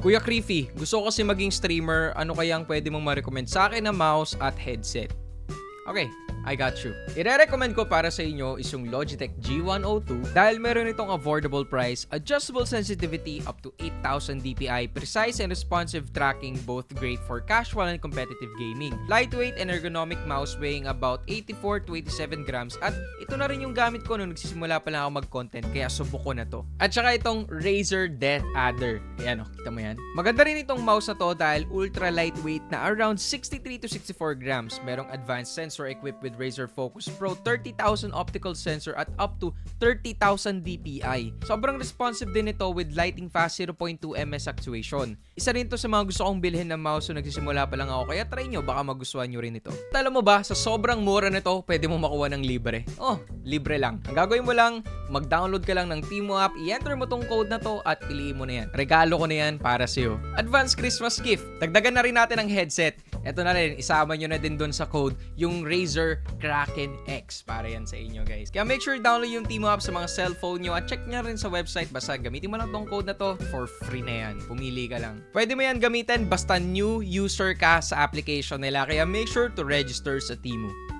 Kuya Creepy, gusto ko kasi maging streamer, ano kayang pwede mong ma-recommend sa akin na mouse at headset? Okay, I got you. I-recommend ko para sa inyo is yung Logitech G102 dahil meron itong affordable price, adjustable sensitivity up to 8,000 dpi, precise and responsive tracking, both great for casual and competitive gaming. Lightweight and ergonomic mouse weighing about 84 to 87 grams at ito na rin yung gamit ko nung nagsisimula pa lang ako mag-content kaya subok ko na to. At saka itong Razer Death Adder. Ayan o, kita mo yan? Maganda rin itong mouse na to dahil ultra lightweight na around 63 to 64 grams. Merong advanced sensor equipped with Razer Focus Pro 30,000 optical sensor at up to 30,000 dpi. Sobrang responsive din ito with lighting fast 0.2 ms actuation. Isa rin to sa mga gusto kong bilhin na mouse so nagsisimula pa lang ako kaya try nyo, baka magustuhan nyo rin ito. At alam mo ba, sa sobrang mura nito, pwede mo makuha ng libre. Oh, libre lang. Ang gagawin mo lang, mag-download ka lang ng Timo app, i-enter mo tong code na to at piliin mo na yan. Regalo ko na yan para sa'yo. Advanced Christmas gift. Dagdagan na rin natin ang headset. Ito na rin, isama nyo na din doon sa code yung Razer Kraken X para yan sa inyo guys. Kaya make sure download yung Timo app sa mga cellphone nyo at check nyo rin sa website. Basta gamitin mo lang tong code na to for free na yan. Pumili ka lang. Pwede mo yan gamitin basta new user ka sa application nila. Kaya make sure to register sa Timo.